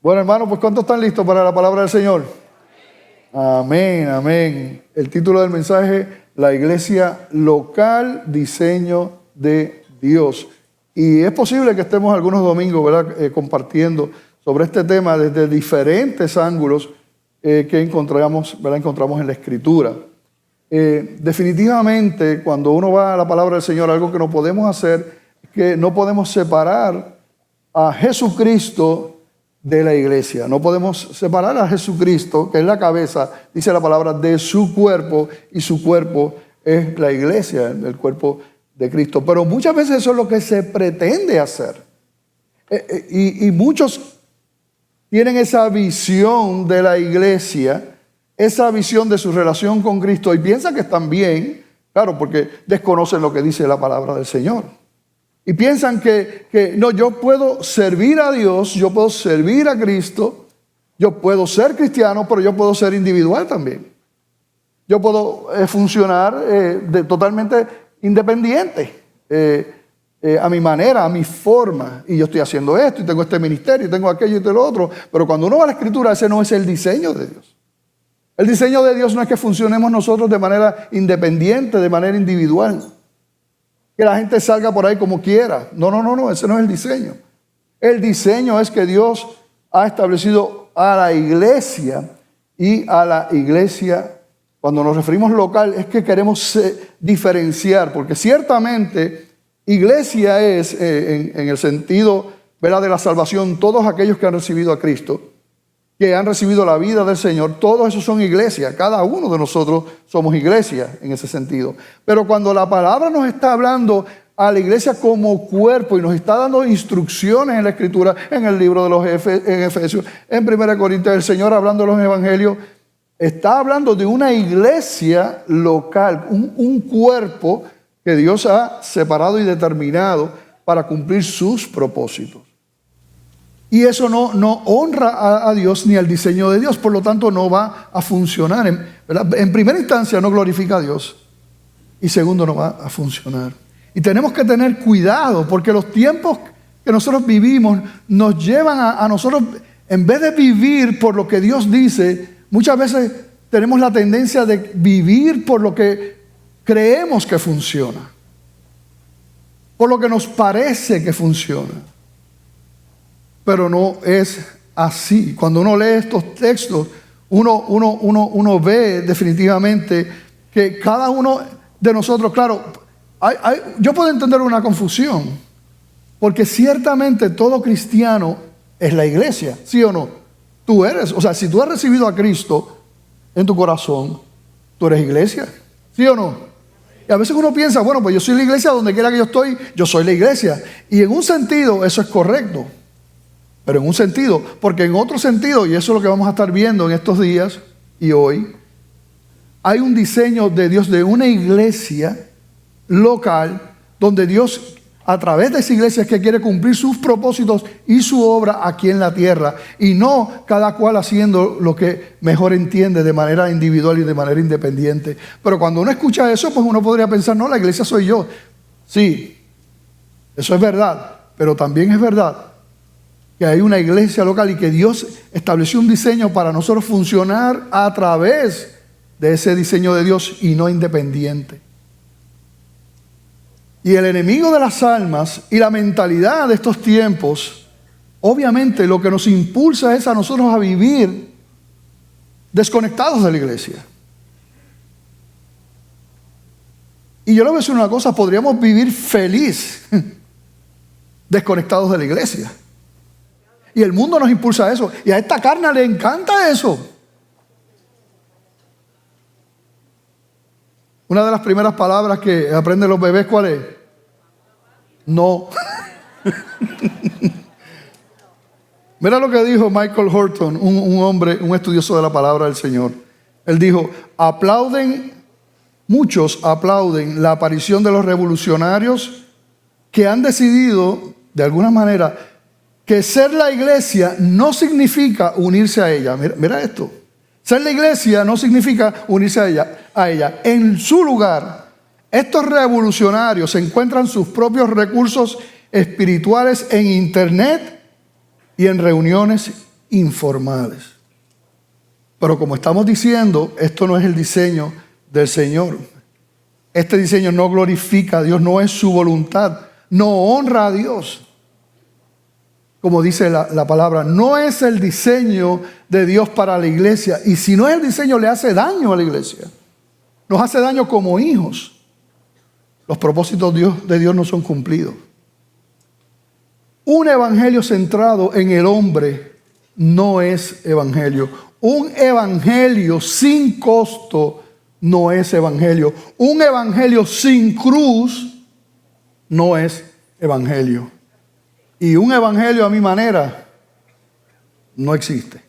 Bueno, hermanos, pues ¿cuántos están listos para la palabra del Señor? Amén, amén. El título del mensaje, la iglesia local, diseño de Dios. Y es posible que estemos algunos domingos, ¿verdad? Compartiendo sobre este tema desde diferentes ángulos que encontramos en la Escritura. Definitivamente, cuando uno va a la palabra del Señor, algo que no podemos hacer es que no podemos separar a Jesucristo de la iglesia. No podemos separar a Jesucristo, que es la cabeza, dice la palabra, de su cuerpo, y su cuerpo es la iglesia, el cuerpo de Cristo. Pero muchas veces eso es lo que se pretende hacer. Y muchos tienen esa visión de la iglesia, esa visión de su relación con Cristo, y piensan que están bien, claro, porque desconocen lo que dice la palabra del Señor. Y piensan que no, yo puedo servir a Dios, yo puedo servir a Cristo, yo puedo ser cristiano, pero yo puedo ser individual también. Yo puedo funcionar totalmente independiente, a mi manera, a mi forma. Y yo estoy haciendo esto, y tengo este ministerio, y tengo aquello y lo otro. Pero cuando uno va a la Escritura, ese no es el diseño de Dios. El diseño de Dios no es que funcionemos nosotros de manera independiente, de manera individual. Que la gente salga por ahí como quiera. No, ese no es el diseño. El diseño es que Dios ha establecido a la iglesia, y a la iglesia, cuando nos referimos local, es que queremos diferenciar, porque ciertamente iglesia es, en el sentido, ¿verdad?, de la salvación, todos aquellos que han recibido a Cristo, que han recibido la vida del Señor, todos esos son iglesias. Cada uno de nosotros somos iglesia en ese sentido. Pero cuando la palabra nos está hablando a la iglesia como cuerpo y nos está dando instrucciones en la Escritura, en el libro de los en Efesios, en 1 Corintios, el Señor hablando de los evangelios, está hablando de una iglesia local, un cuerpo que Dios ha separado y determinado para cumplir sus propósitos. Y eso no honra a Dios ni al diseño de Dios, por lo tanto no va a funcionar. En primera instancia no glorifica a Dios, y segundo no va a funcionar. Y tenemos que tener cuidado, porque los tiempos que nosotros vivimos nos llevan a nosotros, en vez de vivir por lo que Dios dice, muchas veces tenemos la tendencia de vivir por lo que creemos que funciona, por lo que nos parece que funciona. Pero no es así. Cuando uno lee estos textos, uno ve definitivamente que cada uno de nosotros, claro, yo puedo entender una confusión, porque ciertamente todo cristiano es la iglesia, ¿sí o no? Tú eres, o sea, si tú has recibido a Cristo en tu corazón, tú eres iglesia, ¿sí o no? Y a veces uno piensa, bueno, pues yo soy la iglesia, donde quiera que yo estoy, yo soy la iglesia. Y en un sentido eso es correcto. Pero en un sentido, porque en otro sentido, y eso es lo que vamos a estar viendo en estos días y hoy, hay un diseño de Dios de una iglesia local, donde Dios, a través de esa iglesia, es que quiere cumplir sus propósitos y su obra aquí en la tierra, y no cada cual haciendo lo que mejor entiende de manera individual y de manera independiente. Pero cuando uno escucha eso, pues uno podría pensar, no, la iglesia soy yo. Sí, eso es verdad, pero también es verdad que hay una iglesia local y que Dios estableció un diseño para nosotros funcionar a través de ese diseño de Dios y no independiente. Y el enemigo de las almas y la mentalidad de estos tiempos, obviamente lo que nos impulsa es a nosotros a vivir desconectados de la iglesia. Y yo le voy a decir una cosa, podríamos vivir feliz desconectados de la iglesia. Y el mundo nos impulsa a eso. Y a esta carne le encanta eso. Una de las primeras palabras que aprenden los bebés, ¿cuál es? No. Mira lo que dijo Michael Horton, un hombre, un estudioso de la palabra del Señor. Él dijo, muchos aplauden la aparición de los revolucionarios que han decidido, de alguna manera, que ser la iglesia no significa unirse a ella. Mira esto. Ser la iglesia no significa unirse a ella. En su lugar, estos revolucionarios encuentran sus propios recursos espirituales en internet y en reuniones informales. Pero como estamos diciendo, esto no es el diseño del Señor. Este diseño no glorifica a Dios, no es su voluntad, no honra a Dios. Como dice la palabra, no es el diseño de Dios para la iglesia. Y si no es el diseño, le hace daño a la iglesia. Nos hace daño como hijos. Los propósitos de Dios no son cumplidos. Un evangelio centrado en el hombre no es evangelio. Un evangelio sin costo no es evangelio. Un evangelio sin cruz no es evangelio. Y un evangelio a mi manera no existe.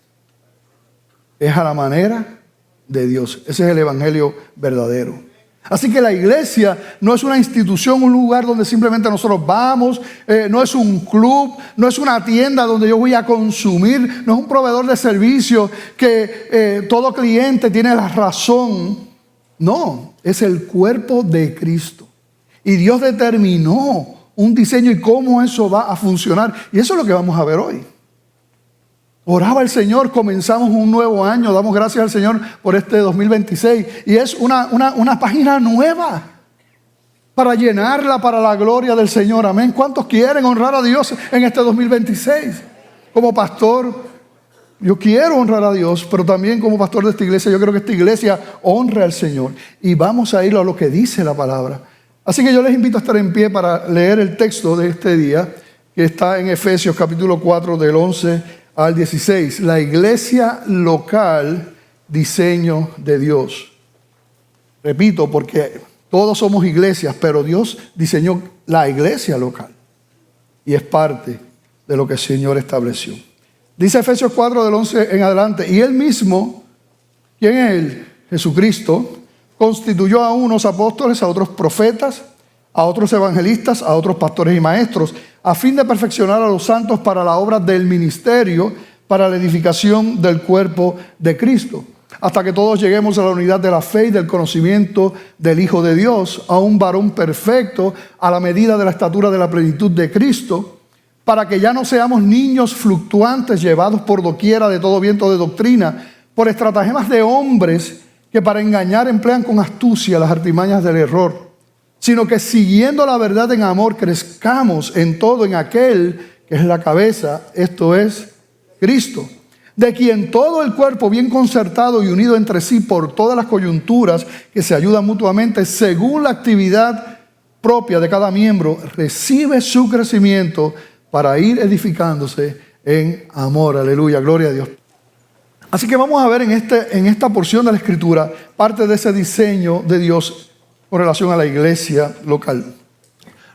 Es a la manera de Dios. Ese es el evangelio verdadero. Así que la iglesia no es una institución, un lugar donde simplemente nosotros vamos, no es un club, no es una tienda donde yo voy a consumir, no es un proveedor de servicios que todo cliente tiene la razón. No, es el cuerpo de Cristo. Y Dios determinó un diseño y cómo eso va a funcionar. Y eso es lo que vamos a ver hoy. Oraba el Señor, comenzamos un nuevo año, damos gracias al Señor por este 2026. Y es una página nueva para llenarla para la gloria del Señor. Amén. ¿Cuántos quieren honrar a Dios en este 2026? Como pastor, yo quiero honrar a Dios, pero también como pastor de esta iglesia, yo creo que esta iglesia honre al Señor. Y vamos a ir a lo que dice la palabra. Así que yo les invito a estar en pie para leer el texto de este día, que está en Efesios capítulo 4 del 11 al 16. La iglesia local, diseño de Dios. Repito, porque todos somos iglesias, pero Dios diseñó la iglesia local. Y es parte de lo que el Señor estableció. Dice Efesios 4 del 11 en adelante. Y Él mismo, ¿quién es Él? Jesucristo, constituyó a unos apóstoles, a otros profetas, a otros evangelistas, a otros pastores y maestros, a fin de perfeccionar a los santos para la obra del ministerio, para la edificación del cuerpo de Cristo, hasta que todos lleguemos a la unidad de la fe y del conocimiento del Hijo de Dios, a un varón perfecto, a la medida de la estatura de la plenitud de Cristo, para que ya no seamos niños fluctuantes, llevados por doquiera de todo viento de doctrina, por estratagemas de hombres que para engañar emplean con astucia las artimañas del error, sino que siguiendo la verdad en amor crezcamos en todo en aquel que es la cabeza, esto es Cristo, de quien todo el cuerpo bien concertado y unido entre sí por todas las coyunturas que se ayudan mutuamente según la actividad propia de cada miembro, recibe su crecimiento para ir edificándose en amor. Aleluya, gloria a Dios. Así que vamos a ver en esta porción de la Escritura parte de ese diseño de Dios con relación a la iglesia local.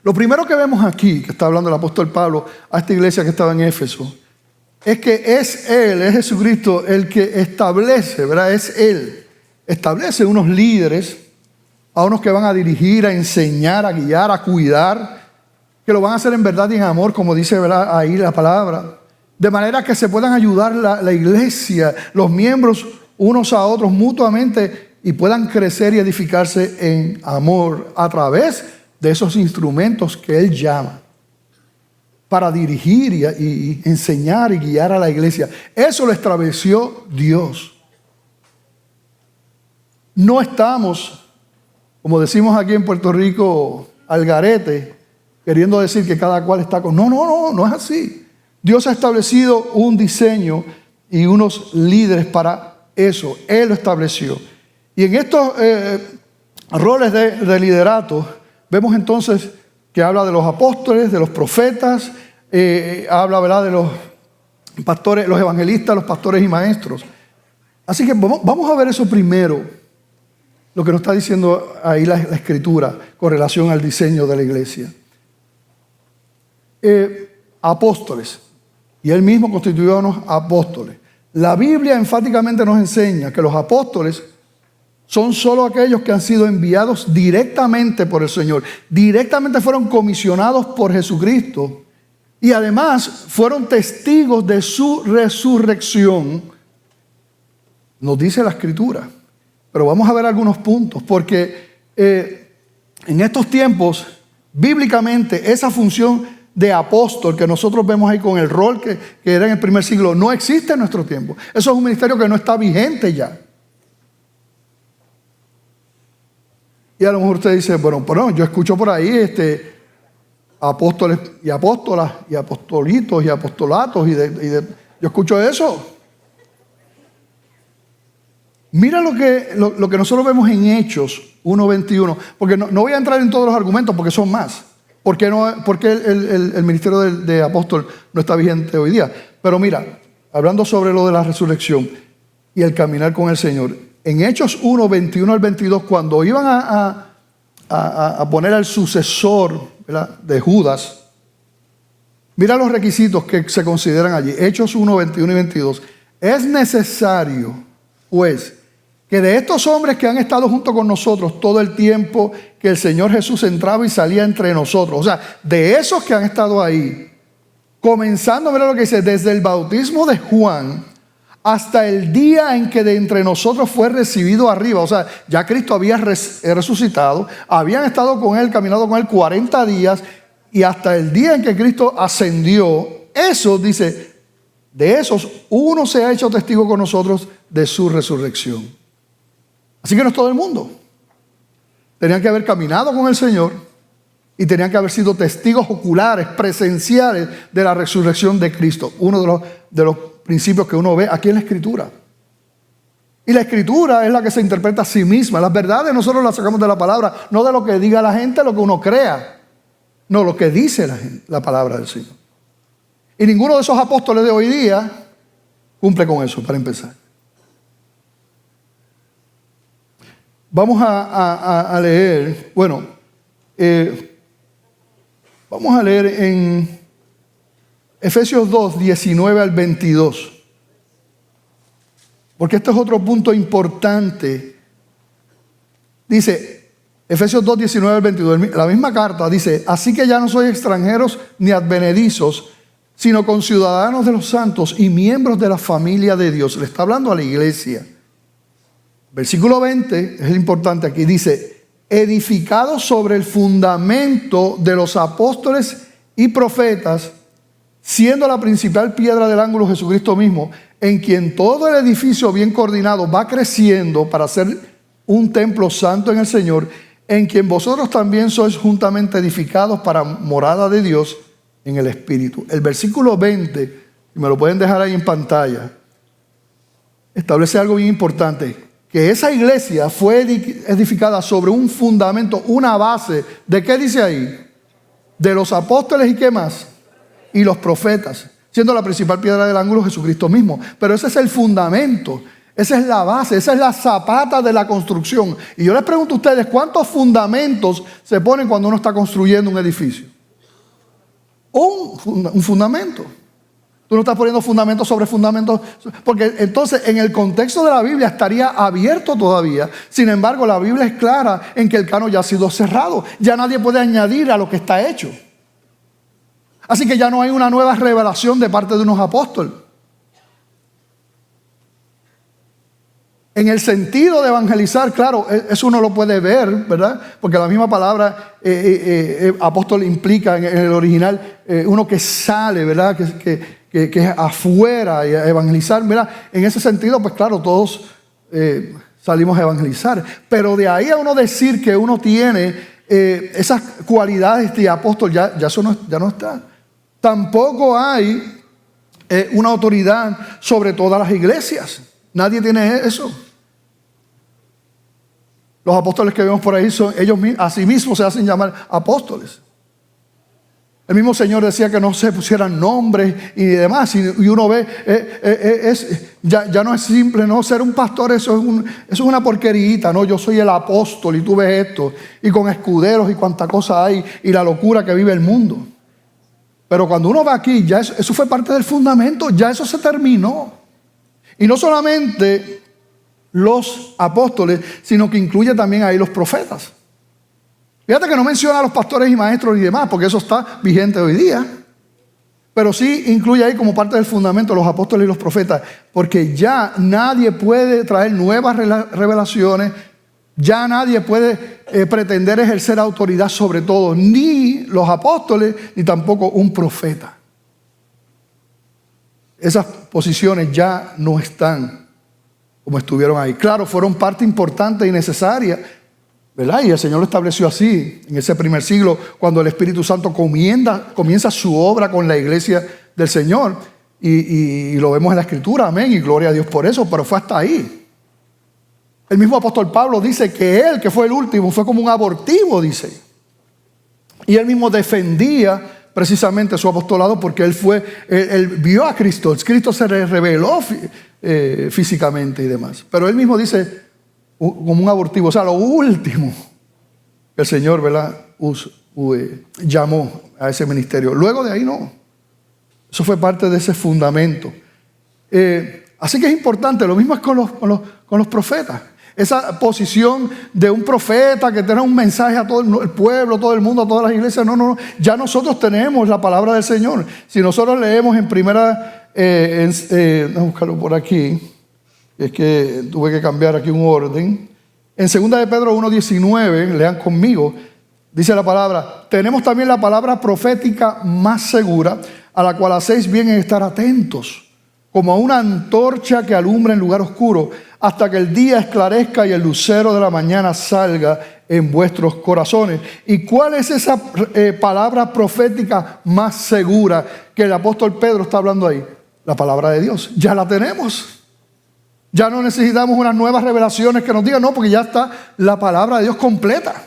Lo primero que vemos aquí, que está hablando el apóstol Pablo a esta iglesia que estaba en Éfeso, es que es Él, es Jesucristo el que establece, ¿verdad? Es Él. Establece unos líderes, a unos que van a dirigir, a enseñar, a guiar, a cuidar, que lo van a hacer en verdad y en amor, como dice, ¿verdad?, ahí la palabra. De manera que se puedan ayudar la iglesia, los miembros unos a otros mutuamente y puedan crecer y edificarse en amor a través de esos instrumentos que Él llama para dirigir y enseñar y guiar a la iglesia. Eso lo estableció Dios. No estamos, como decimos aquí en Puerto Rico, al garete, queriendo decir que cada cual está con... No es así. Dios ha establecido un diseño y unos líderes para eso. Él lo estableció. Y en estos roles de liderato, vemos entonces que habla de los apóstoles, de los profetas, habla, ¿verdad?, de los pastores, los evangelistas, los pastores y maestros. Así que vamos a ver eso primero, lo que nos está diciendo ahí la Escritura con relación al diseño de la iglesia. apóstoles. Y él mismo constituyó a unos apóstoles. La Biblia enfáticamente nos enseña que los apóstoles son solo aquellos que han sido enviados directamente por el Señor. Directamente fueron comisionados por Jesucristo. Y además fueron testigos de su resurrección. Nos dice la Escritura. Pero vamos a ver algunos puntos. Porque en estos tiempos, bíblicamente, esa función de apóstol que nosotros vemos ahí con el rol que era en el primer siglo, no existe en nuestro tiempo. Eso es un ministerio que no está vigente ya. Y a lo mejor usted dice, bueno, pero yo escucho por ahí apóstoles y apóstolas y apostolitos y apostolatos yo escucho eso. Mira lo que nosotros vemos en Hechos 1:21, porque no voy a entrar en todos los argumentos porque son más. ¿Por qué el ministerio de apóstol no está vigente hoy día? Pero mira, hablando sobre lo de la resurrección y el caminar con el Señor, en Hechos 1:21 al 22, cuando iban a poner al sucesor, ¿verdad?, de Judas, mira los requisitos que se consideran allí. Hechos 1:21 y 22. Es necesario, pues, que de estos hombres que han estado junto con nosotros todo el tiempo que el Señor Jesús entraba y salía entre nosotros, o sea, de esos que han estado ahí, comenzando, mira lo que dice, desde el bautismo de Juan hasta el día en que de entre nosotros fue recibido arriba, o sea, ya Cristo había resucitado, habían estado con él, caminado con él 40 días, y hasta el día en que Cristo ascendió, eso dice, de esos uno se ha hecho testigo con nosotros de su resurrección. Así que no es todo el mundo. Tenían que haber caminado con el Señor y tenían que haber sido testigos oculares, presenciales de la resurrección de Cristo. Uno de los principios que uno ve aquí en la Escritura. Y la Escritura es la que se interpreta a sí misma. Las verdades nosotros las sacamos de la palabra, no de lo que diga la gente, lo que uno crea. No, lo que dice la palabra del Señor. Y ninguno de esos apóstoles de hoy día cumple con eso, para empezar. Vamos a leer, vamos a leer en Efesios 2, 19 al 22. Porque este es otro punto importante. Dice, Efesios 2, 19 al 22, la misma carta dice, así que ya no sois extranjeros ni advenedizos, sino conciudadanos de los santos y miembros de la familia de Dios. Le está hablando a la iglesia. Versículo 20 es el importante aquí, dice, edificados sobre el fundamento de los apóstoles y profetas, siendo la principal piedra del ángulo Jesucristo mismo, en quien todo el edificio bien coordinado va creciendo para ser un templo santo en el Señor, en quien vosotros también sois juntamente edificados para morada de Dios en el Espíritu. El versículo 20, y me lo pueden dejar ahí en pantalla, establece algo bien importante. Que esa iglesia fue edificada sobre un fundamento, una base. ¿De qué dice ahí? De los apóstoles y qué más. Y los profetas. Siendo la principal piedra del ángulo Jesucristo mismo. Pero ese es el fundamento. Esa es la base. Esa es la zapata de la construcción. Y yo les pregunto a ustedes, ¿cuántos fundamentos se ponen cuando uno está construyendo un edificio? Un fundamento. Tú no estás poniendo fundamentos sobre fundamentos, porque entonces en el contexto de la Biblia estaría abierto todavía. Sin embargo, la Biblia es clara en que el canon ya ha sido cerrado. Ya nadie puede añadir a lo que está hecho. Así que ya no hay una nueva revelación de parte de unos apóstoles. En el sentido de evangelizar, claro, eso uno lo puede ver, ¿verdad? Porque la misma palabra apóstol implica en el original uno que sale, ¿verdad? Que es afuera y a evangelizar. Mira, en ese sentido, pues claro, todos salimos a evangelizar. Pero de ahí a uno decir que uno tiene esas cualidades de apóstol, ya eso ya no está. Tampoco hay una autoridad sobre todas las iglesias. Nadie tiene eso. Los apóstoles que vemos por ahí ellos a sí mismos se hacen llamar apóstoles. El mismo Señor decía que no se pusieran nombres y demás. Y uno ve, ya no es simple, no ser un pastor, eso es una porquerita. No, yo soy el apóstol y tú ves esto. Y con escuderos y cuánta cosa hay y la locura que vive el mundo. Pero cuando uno va aquí, ya eso fue parte del fundamento, ya eso se terminó. Y no solamente los apóstoles, sino que incluye también ahí los profetas. Fíjate que no menciona a los pastores y maestros y demás, porque eso está vigente hoy día. Pero sí incluye ahí como parte del fundamento los apóstoles y los profetas, porque ya nadie puede traer nuevas revelaciones, ya nadie puede pretender ejercer autoridad sobre todo, ni los apóstoles, ni tampoco un profeta. Esas posiciones ya no están como estuvieron ahí. Claro, fueron parte importante y necesaria, ¿verdad? Y el Señor lo estableció así en ese primer siglo, cuando el Espíritu Santo comienza su obra con la iglesia del Señor. Y lo vemos en la Escritura, amén, y gloria a Dios por eso, pero fue hasta ahí. El mismo apóstol Pablo dice que él, que fue el último, fue como un abortivo, dice. Y él mismo defendía precisamente su apostolado porque él vio a Cristo. Cristo se le reveló físicamente y demás. Pero él mismo dice como un abortivo, o sea, lo último que el Señor, ¿verdad?, llamó a ese ministerio. Luego de ahí no. Eso fue parte de ese fundamento. Así que es importante, lo mismo es con los profetas. Esa posición de un profeta que tenga un mensaje a todo el pueblo, todo el mundo, a todas las iglesias. No. Ya nosotros tenemos la palabra del Señor. Si nosotros leemos en primera, vamos a buscarlo por aquí, es que tuve que cambiar aquí un orden. En 2 de Pedro 1:19, lean conmigo, dice la palabra: tenemos también la palabra profética más segura, a la cual hacéis bien en estar atentos, como a una antorcha que alumbra en lugar oscuro, hasta que el día esclarezca y el lucero de la mañana salga en vuestros corazones. ¿Y cuál es esa palabra profética más segura que el apóstol Pedro está hablando ahí? La palabra de Dios. Ya la tenemos. Ya no necesitamos unas nuevas revelaciones que nos digan, no, porque ya está la palabra de Dios completa.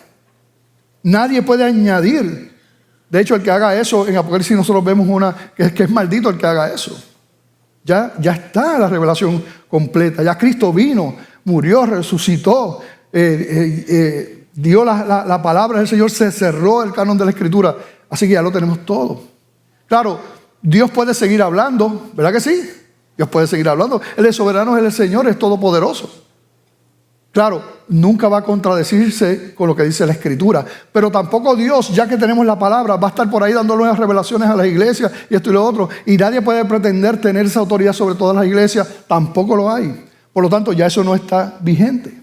Nadie puede añadir. De hecho, el que haga eso, en Apocalipsis nosotros vemos que es maldito el que haga eso. Ya está la revelación completa. Ya Cristo vino, murió, resucitó, dio la palabra del Señor, se cerró el canon de la Escritura. Así que ya lo tenemos todo. Claro, Dios puede seguir hablando, ¿verdad que sí? Dios puede seguir hablando. Él es soberano, Él es el Señor, es todopoderoso. Claro, nunca va a contradecirse con lo que dice la Escritura, pero tampoco Dios, ya que tenemos la palabra, va a estar por ahí dando nuevas revelaciones a las iglesias y esto y lo otro, y nadie puede pretender tener esa autoridad sobre todas las iglesias, tampoco lo hay. Por lo tanto, ya eso no está vigente.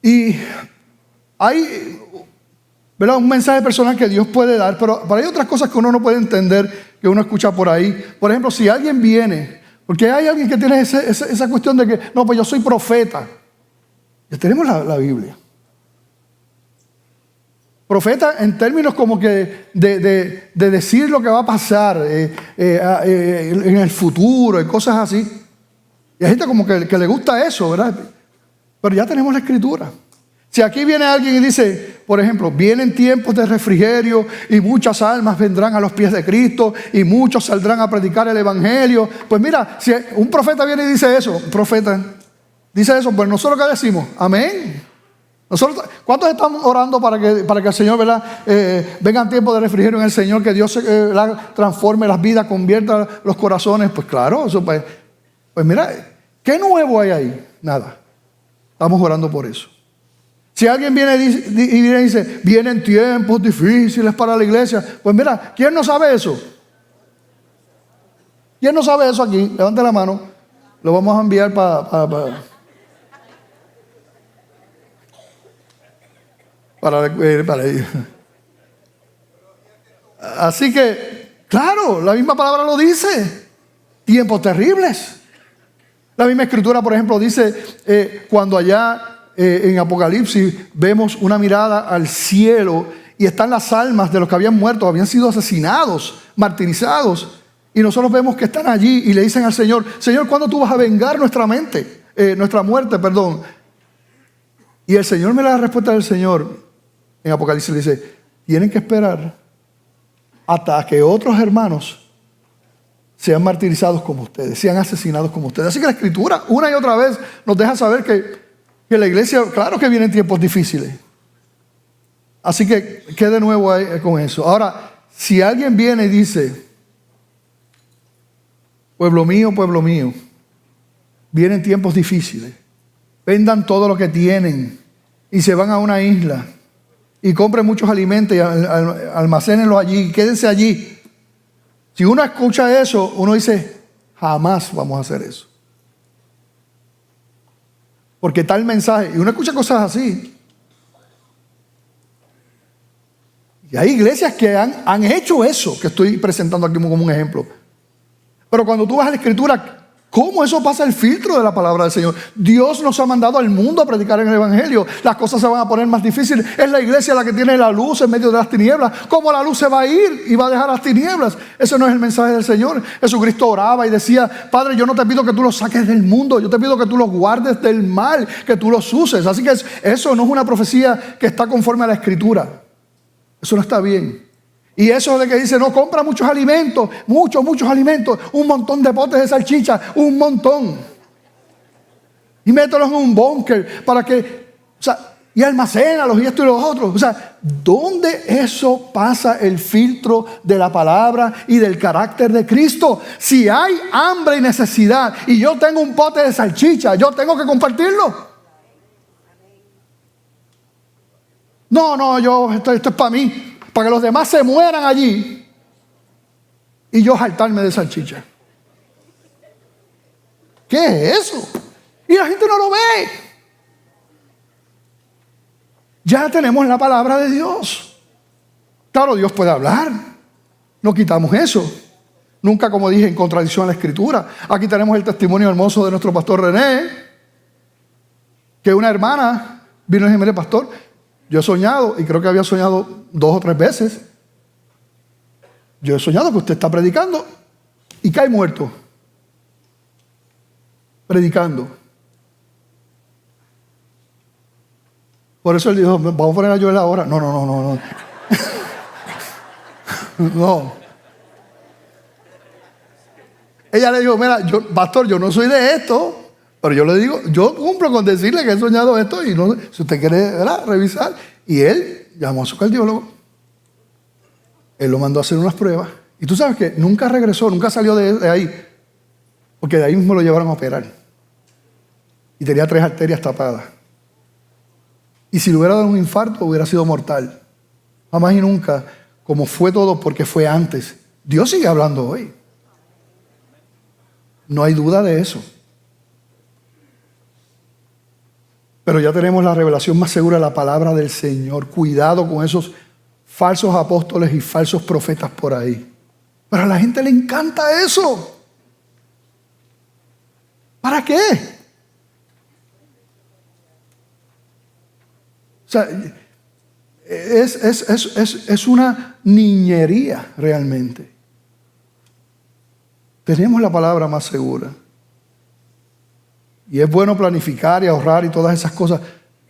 Y hay, ¿verdad?, un mensaje personal que Dios puede dar, pero hay otras cosas que uno no puede entender, que uno escucha por ahí. Por ejemplo, si alguien viene, porque hay alguien que tiene esa cuestión de que, no, pues yo soy profeta. Ya tenemos la Biblia. Profeta en términos como que de decir lo que va a pasar en el futuro y cosas así. Y hay gente como que le gusta eso, ¿verdad? Pero ya tenemos la Escritura. Si aquí viene alguien y dice, por ejemplo, vienen tiempos de refrigerio y muchas almas vendrán a los pies de Cristo y muchos saldrán a predicar el Evangelio. Pues mira, si un profeta viene y dice eso, un profeta dice eso, pues nosotros ¿qué decimos? Amén. Nosotros, ¿cuántos estamos orando para que el Señor, ¿verdad? Vengan tiempos de refrigerio en el Señor, que Dios transforme las vidas, convierta los corazones? Pues claro, eso pues mira, ¿qué nuevo hay ahí? Nada. Estamos orando por eso. Si alguien viene y dice, vienen tiempos difíciles para la iglesia, pues mira, ¿quién no sabe eso? ¿Quién no sabe eso aquí? Levante la mano. Lo vamos a enviar para ellos. Así que, claro, la misma palabra lo dice. Tiempos terribles. La misma Escritura, por ejemplo, dice cuando allá en Apocalipsis vemos una mirada al cielo y están las almas de los que habían muerto, habían sido asesinados, martirizados, y nosotros vemos que están allí y le dicen al Señor, Señor, ¿cuándo tú vas a vengar nuestra muerte? Y el Señor me da la respuesta del Señor en Apocalipsis, le dice, tienen que esperar hasta que otros hermanos sean martirizados como ustedes, sean asesinados como ustedes. Así que la Escritura una y otra vez nos deja saber que la iglesia, claro que vienen tiempos difíciles. Así que, ¿qué de nuevo hay con eso? Ahora, si alguien viene y dice, pueblo mío, vienen tiempos difíciles, vendan todo lo que tienen y se van a una isla y compren muchos alimentos y almacénenlos allí, quédense allí. Si uno escucha eso, uno dice, jamás vamos a hacer eso. Porque tal mensaje, y uno escucha cosas así. Y hay iglesias que han hecho eso, que estoy presentando aquí como un ejemplo. Pero cuando tú vas a la Escritura, ¿cómo eso pasa el filtro de la palabra del Señor? Dios nos ha mandado al mundo a predicar en el Evangelio. Las cosas se van a poner más difíciles. Es la iglesia la que tiene la luz en medio de las tinieblas. ¿Cómo la luz se va a ir y va a dejar las tinieblas? Ese no es el mensaje del Señor. Jesucristo oraba y decía, Padre, yo no te pido que tú los saques del mundo. Yo te pido que tú los guardes del mal, que tú los uses. Así que eso no es una profecía que está conforme a la Escritura. Eso no está bien. Y eso de que dice, no, compra muchos alimentos, muchos alimentos, un montón de potes de salchicha, un montón. Y mételos en un búnker para que, y almacénalos y esto y lo otro. ¿Dónde eso pasa el filtro de la palabra y del carácter de Cristo? Si hay hambre y necesidad y yo tengo un pote de salchicha, yo tengo que compartirlo. No, esto es para mí. Para que los demás se mueran allí y yo jaltarme de salchicha. ¿Qué es eso? Y la gente no lo ve. Ya tenemos la palabra de Dios. Claro, Dios puede hablar. No quitamos eso. Nunca, como dije, en contradicción a la Escritura. Aquí tenemos el testimonio hermoso de nuestro pastor René, que una hermana vino y dijo, mire, pastor, yo he soñado, y creo que había soñado 2 o 3 veces. Yo he soñado que usted está predicando y cae muerto. Predicando. Por eso él dijo, vamos a poner a Joel ahora. No. No. Ella le dijo, mira, pastor, yo no soy de esto. Pero yo le digo, yo cumplo con decirle que he soñado esto y no, si usted quiere, ¿verdad?, revisar. Y él llamó a su cardiólogo. Él lo mandó a hacer unas pruebas. Y tú sabes que nunca regresó, nunca salió de ahí. Porque de ahí mismo lo llevaron a operar. Y tenía 3 arterias tapadas. Y si le hubiera dado un infarto, hubiera sido mortal. Jamás y nunca, como fue todo porque fue antes. Dios sigue hablando hoy. No hay duda de eso. Pero ya tenemos la revelación más segura de la palabra del Señor. Cuidado con esos falsos apóstoles y falsos profetas por ahí. Pero a la gente le encanta eso. ¿Para qué? Es una niñería realmente. Tenemos la palabra más segura. Y es bueno planificar y ahorrar y todas esas cosas.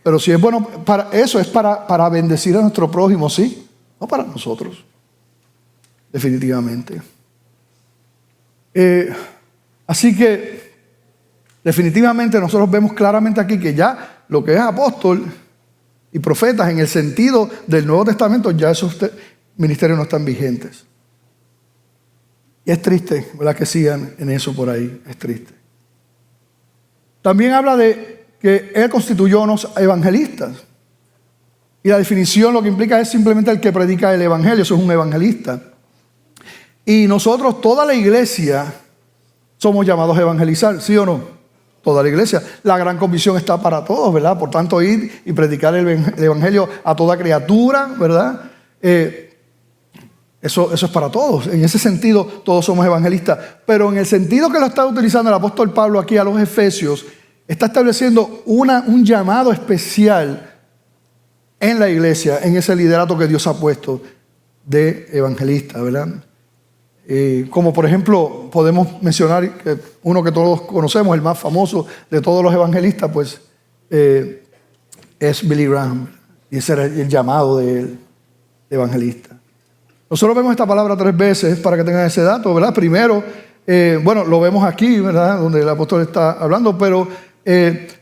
Pero si es bueno para eso, es para bendecir a nuestro prójimo, sí. No para nosotros. Definitivamente. Así que, definitivamente nosotros vemos claramente aquí que ya lo que es apóstol y profetas en el sentido del Nuevo Testamento, ya esos ministerios no están vigentes. Y es triste, ¿verdad?, que sigan en eso por ahí. Es triste. También habla de que Él constituyó unos evangelistas. Y la definición lo que implica es simplemente el que predica el evangelio. Eso es un evangelista. Y nosotros, toda la iglesia, somos llamados a evangelizar, ¿sí o no? Toda la iglesia. La gran comisión está para todos, ¿verdad? Por tanto, ir y predicar el evangelio a toda criatura, ¿verdad? Eso es para todos. En ese sentido, todos somos evangelistas. Pero en el sentido que lo está utilizando el apóstol Pablo aquí a los Efesios, está estableciendo un llamado especial en la iglesia, en ese liderato que Dios ha puesto de evangelista, ¿verdad? Como por ejemplo, podemos mencionar que uno que todos conocemos, el más famoso de todos los evangelistas, pues es Billy Graham. Y ese era el llamado de él, de evangelista. Nosotros vemos esta palabra 3 veces para que tengan ese dato, ¿verdad? Primero, lo vemos aquí, ¿verdad?, donde el apóstol está hablando, pero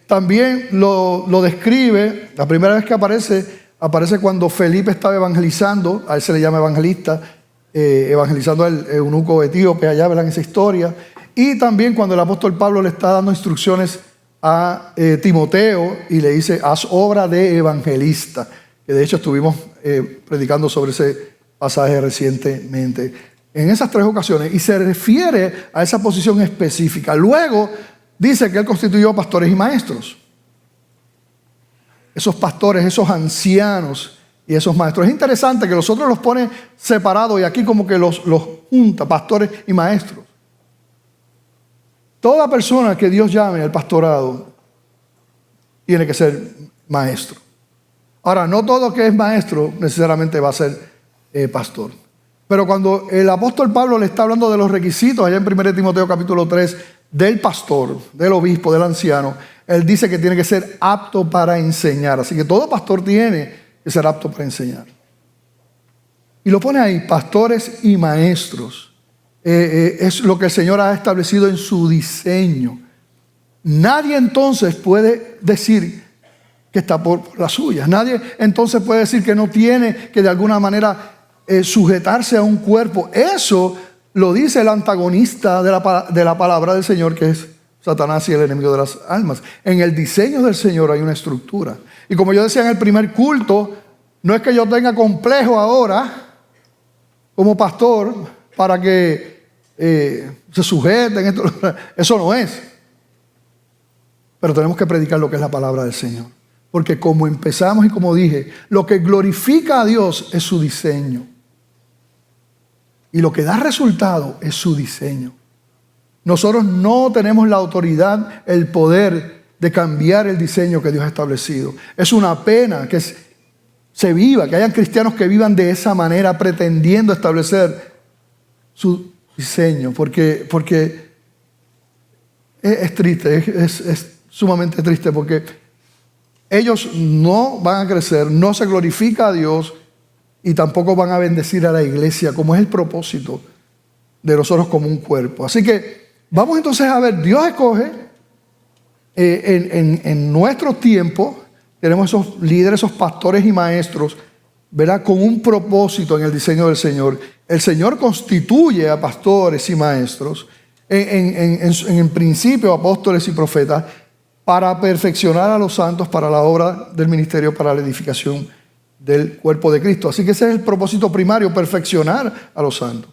también lo describe. La primera vez que aparece cuando Felipe estaba evangelizando, a él se le llama evangelista, evangelizando al eunuco etíope allá, verán esa historia. Y también cuando el apóstol Pablo le está dando instrucciones a Timoteo y le dice, haz obra de evangelista, que de hecho estuvimos predicando sobre ese pasaje recientemente. En esas 3 ocasiones, y se refiere a esa posición específica. Luego dice que él constituyó pastores y maestros. Esos pastores, esos ancianos y esos maestros. Es interesante que los otros los pone separados y aquí como que los junta, pastores y maestros. Toda persona que Dios llame al pastorado tiene que ser maestro. Ahora, no todo que es maestro necesariamente va a ser pastor. Pero cuando el apóstol Pablo le está hablando de los requisitos, allá en 1 Timoteo capítulo 3, del pastor, del obispo, del anciano, él dice que tiene que ser apto para enseñar. Así que todo pastor tiene que ser apto para enseñar. Y lo pone ahí, pastores y maestros. Es lo que el Señor ha establecido en su diseño. Nadie entonces puede decir que está por las suyas. Nadie entonces puede decir que no tiene que de alguna manera sujetarse a un cuerpo. Eso lo dice el antagonista de la palabra del Señor, que es Satanás y el enemigo de las almas. En el diseño del Señor hay una estructura. Y como yo decía en el primer culto, no es que yo tenga complejo ahora como pastor para que se sujeten. Eso no es. Pero tenemos que predicar lo que es la palabra del Señor. Porque como empezamos y como dije, lo que glorifica a Dios es su diseño. Y lo que da resultado es su diseño. Nosotros no tenemos la autoridad, el poder de cambiar el diseño que Dios ha establecido. Es una pena que se viva, que hayan cristianos que vivan de esa manera pretendiendo establecer su diseño. Porque es triste, es sumamente triste porque ellos no van a crecer, no se glorifica a Dios y tampoco van a bendecir a la iglesia, como es el propósito de nosotros como un cuerpo. Así que vamos entonces a ver, Dios escoge en nuestro tiempo, tenemos esos líderes, esos pastores y maestros, ¿verdad? Con un propósito en el diseño del Señor. El Señor constituye a pastores y maestros, en principio apóstoles y profetas, para perfeccionar a los santos para la obra del ministerio, para la edificación del cuerpo de Cristo. Así que ese es el propósito primario, perfeccionar a los santos.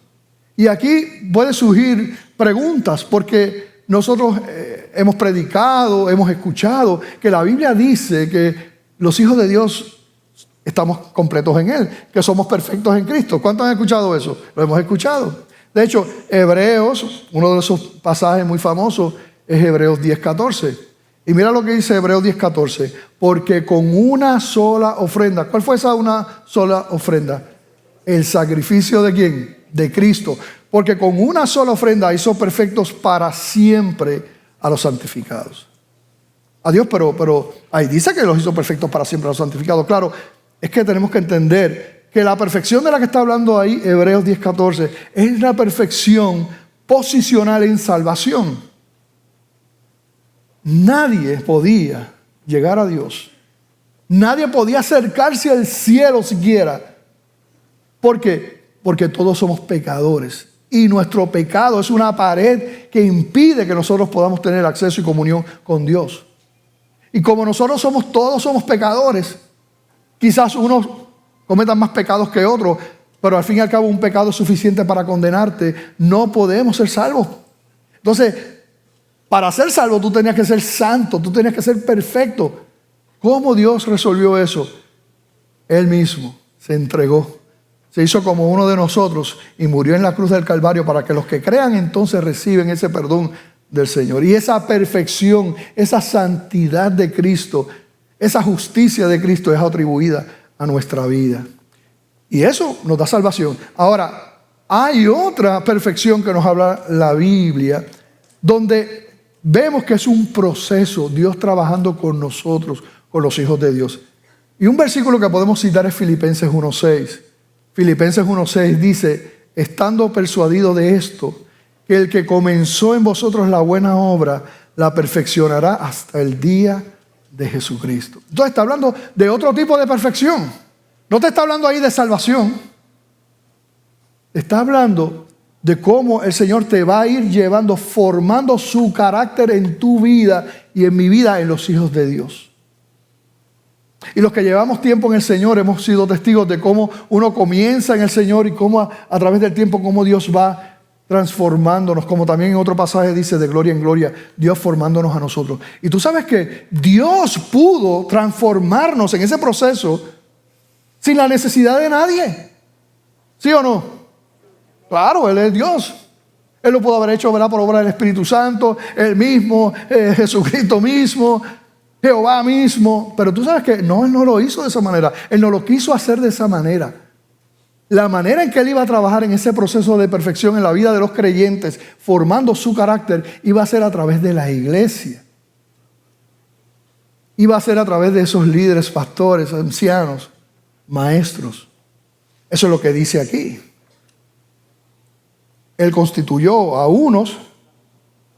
Y aquí pueden surgir preguntas, porque nosotros hemos predicado, hemos escuchado que la Biblia dice que los hijos de Dios estamos completos en Él, que somos perfectos en Cristo. ¿Cuántos han escuchado eso? Lo hemos escuchado. De hecho, Hebreos, uno de esos pasajes muy famosos es Hebreos 10:14. Y mira lo que dice Hebreos 10:14. Porque con una sola ofrenda. ¿Cuál fue esa una sola ofrenda? El sacrificio ¿de quién? De Cristo. Porque con una sola ofrenda hizo perfectos para siempre a los santificados. Adiós, pero ahí dice que los hizo perfectos para siempre a los santificados. Claro, es que tenemos que entender que la perfección de la que está hablando ahí, Hebreos 10:14, es la perfección posicional en salvación. Nadie podía llegar a Dios. Nadie podía acercarse al cielo siquiera. ¿Por qué? Porque todos somos pecadores. Y nuestro pecado es una pared que impide que nosotros podamos tener acceso y comunión con Dios. Y como nosotros todos somos pecadores, quizás unos cometan más pecados que otros, pero al fin y al cabo un pecado es suficiente para condenarte. No podemos ser salvos. Entonces, para ser salvo tú tenías que ser santo, tú tenías que ser perfecto. ¿Cómo Dios resolvió eso? Él mismo se entregó, se hizo como uno de nosotros y murió en la cruz del Calvario para que los que crean entonces reciben ese perdón del Señor. Y esa perfección, esa santidad de Cristo, esa justicia de Cristo es atribuida a nuestra vida. Y eso nos da salvación. Ahora, hay otra perfección que nos habla la Biblia, donde vemos que es un proceso, Dios trabajando con nosotros, con los hijos de Dios. Y un versículo que podemos citar es Filipenses 1:6. Filipenses 1:6 dice, estando persuadido de esto, que el que comenzó en vosotros la buena obra, la perfeccionará hasta el día de Jesucristo. Entonces está hablando de otro tipo de perfección. No te está hablando ahí de salvación. Está hablando de cómo el Señor te va a ir llevando, formando su carácter en tu vida y en mi vida, en los hijos de Dios. Y los que llevamos tiempo en el Señor hemos sido testigos de cómo uno comienza en el Señor y cómo a través del tiempo, cómo Dios va transformándonos, como también en otro pasaje dice, de gloria en gloria, Dios formándonos a nosotros. Y tú sabes que Dios pudo transformarnos en ese proceso sin la necesidad de nadie. ¿Sí o no? Claro, Él es Dios. Él lo pudo haber hecho, ¿verdad?, por obra del Espíritu Santo, Él mismo, Jesucristo mismo, Jehová mismo. Pero tú sabes que no, Él no lo hizo de esa manera. Él no lo quiso hacer de esa manera. La manera en que Él iba a trabajar en ese proceso de perfección en la vida de los creyentes, formando su carácter, iba a ser a través de la iglesia. Iba a ser a través de esos líderes, pastores, ancianos, maestros. Eso es lo que dice aquí. Él constituyó a unos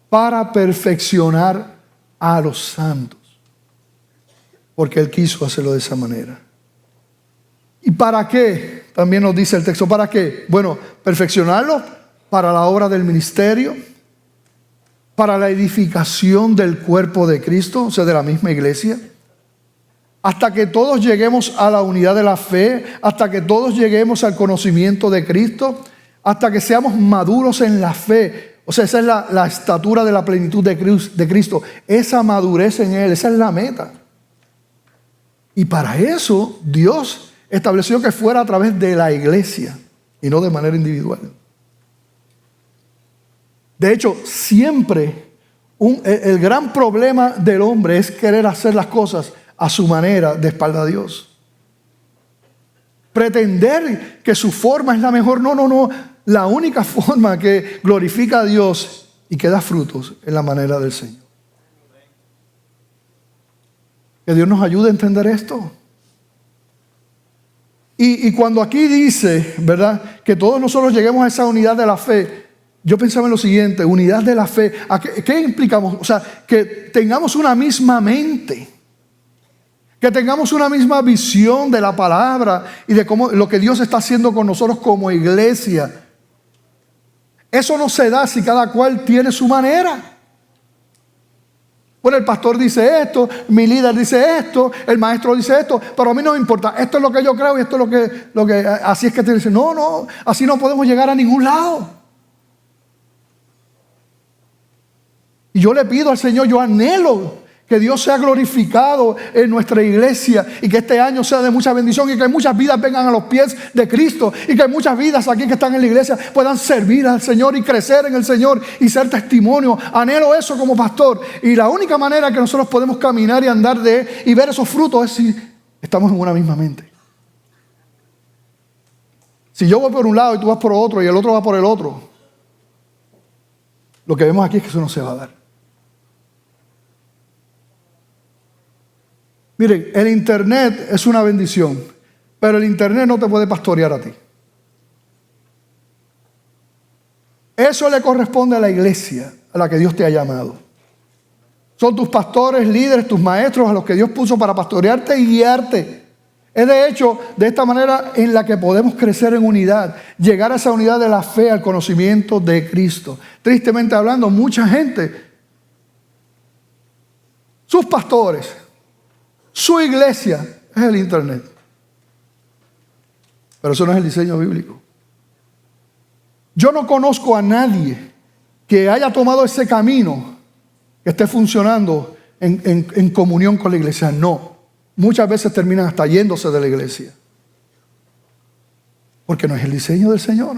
para perfeccionar a los santos, porque Él quiso hacerlo de esa manera. ¿Y para qué? También nos dice el texto, ¿para qué? Bueno, perfeccionarlos para la obra del ministerio, para la edificación del cuerpo de Cristo, o sea, de la misma iglesia, hasta que todos lleguemos a la unidad de la fe, hasta que todos lleguemos al conocimiento de Cristo, hasta que seamos maduros en la fe. O sea, esa es la estatura de la plenitud de Cristo, esa madurez en Él, esa es la meta. Y para eso Dios estableció que fuera a través de la iglesia y no de manera individual. De hecho, siempre el gran problema del hombre es querer hacer las cosas a su manera, de espalda a Dios. Pretender que su forma es la mejor. No. La única forma que glorifica a Dios y que da frutos es la manera del Señor. Que Dios nos ayude a entender esto. Y cuando aquí dice, ¿verdad?, que todos nosotros lleguemos a esa unidad de la fe, yo pensaba en lo siguiente: unidad de la fe. ¿Qué implicamos? O sea, que tengamos una misma mente, que tengamos una misma visión de la palabra y de cómo lo que Dios está haciendo con nosotros como iglesia. Eso no se da si cada cual tiene su manera. Bueno, el pastor dice esto, mi líder dice esto, el maestro dice esto, pero a mí no me importa. Esto es lo que yo creo y esto es lo que así es que te dice. No, así no podemos llegar a ningún lado. Y yo le pido al Señor, yo anhelo que Dios sea glorificado en nuestra iglesia y que este año sea de mucha bendición y que muchas vidas vengan a los pies de Cristo y que muchas vidas aquí que están en la iglesia puedan servir al Señor y crecer en el Señor y ser testimonio. Anhelo eso como pastor, y la única manera que nosotros podemos caminar y andar y ver esos frutos es si estamos en una misma mente. Si yo voy por un lado y tú vas por otro y el otro va por el otro, lo que vemos aquí es que eso no se va a dar. Miren, el internet es una bendición, pero el internet no te puede pastorear a ti. Eso le corresponde a la iglesia a la que Dios te ha llamado. Son tus pastores, líderes, tus maestros a los que Dios puso para pastorearte y guiarte. Es de hecho de esta manera en la que podemos crecer en unidad, llegar a esa unidad de la fe, al conocimiento de Cristo. Tristemente hablando, mucha gente, sus pastores, su iglesia es el internet. Pero eso no es el diseño bíblico. Yo no conozco a nadie que haya tomado ese camino que esté funcionando en comunión con la iglesia. No. Muchas veces terminan hasta yéndose de la iglesia. Porque no es el diseño del Señor.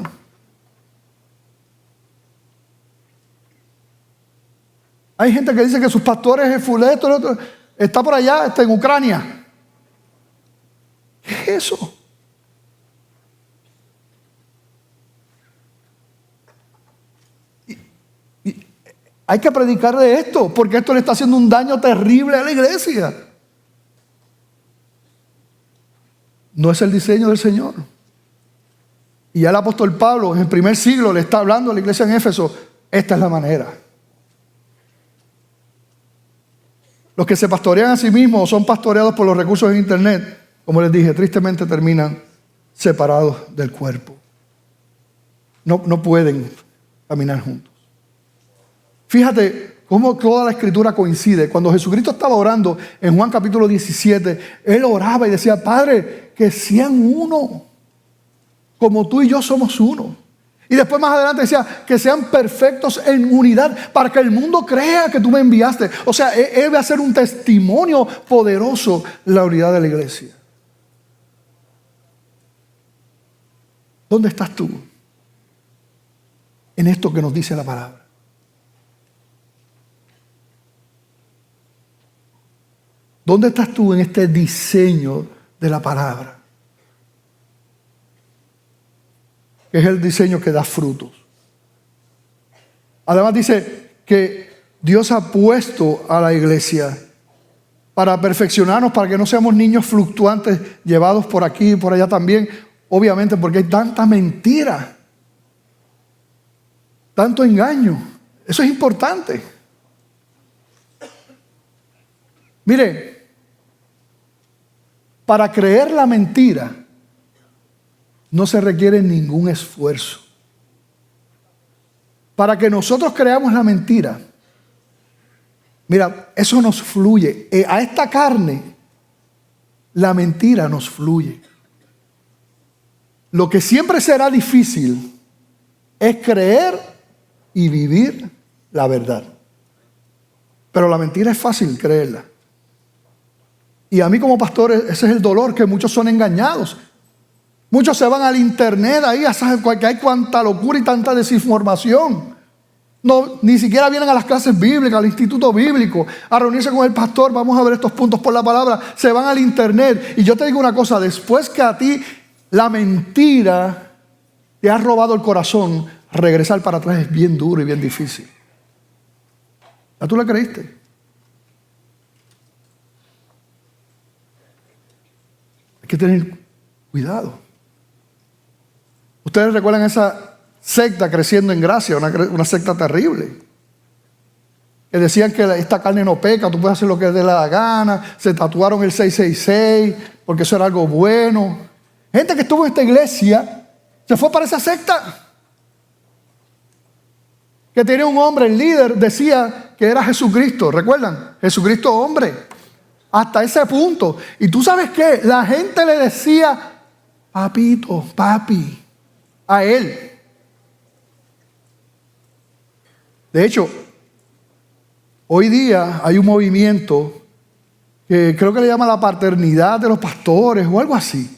Hay gente que dice que sus pastores es fuleto, el otro está por allá, está en Ucrania. ¿Qué es eso? Y hay que predicar de esto, porque esto le está haciendo un daño terrible a la iglesia. No es el diseño del Señor. Y ya el apóstol Pablo en el primer siglo le está hablando a la iglesia en Éfeso: esta es la manera. Los que se pastorean a sí mismos o son pastoreados por los recursos de internet, como les dije, tristemente terminan separados del cuerpo. no pueden caminar juntos. Fíjate cómo toda la Escritura coincide. Cuando Jesucristo estaba orando en Juan capítulo 17, Él oraba y decía, Padre, que sean uno, como tú y yo somos uno. Y después más adelante decía, que sean perfectos en unidad, para que el mundo crea que tú me enviaste. O sea, Él va a ser un testimonio poderoso en la unidad de la iglesia. ¿Dónde estás tú en esto que nos dice la palabra? ¿Dónde estás tú en este diseño de la palabra? Que es el diseño que da frutos. Además dice que Dios ha puesto a la iglesia para perfeccionarnos, para que no seamos niños fluctuantes llevados por aquí y por allá también. Obviamente porque hay tanta mentira, tanto engaño. Eso es importante. Mire, para creer la mentira no se requiere ningún esfuerzo. Para que nosotros creamos la mentira, mira, eso nos fluye. A esta carne, la mentira nos fluye. Lo que siempre será difícil es creer y vivir la verdad. Pero la mentira es fácil creerla. Y a mí como pastor ese es el dolor, que muchos son engañados. Muchos se van al internet ahí a saber que hay cuanta locura y tanta desinformación. No, ni siquiera vienen a las clases bíblicas, al instituto bíblico, a reunirse con el pastor. Vamos a ver estos puntos por la palabra. Se van al internet. Y yo te digo una cosa, después que a ti la mentira te ha robado el corazón, regresar para atrás es bien duro y bien difícil. ¿Ya tú la creíste? Hay que tener cuidado. Ustedes recuerdan esa secta Creciendo en Gracia, una secta terrible. Que decían que esta carne no peca, tú puedes hacer lo que te dé la gana. Se tatuaron el 666 porque eso era algo bueno. Gente que estuvo en esta iglesia se fue para esa secta. Que tenía un hombre, el líder decía que era Jesucristo. ¿Recuerdan? Jesucristo hombre. Hasta ese punto. Y tú sabes qué, la gente le decía papito, papi, a él. De hecho, hoy día hay un movimiento que creo que le llama la paternidad de los pastores o algo así.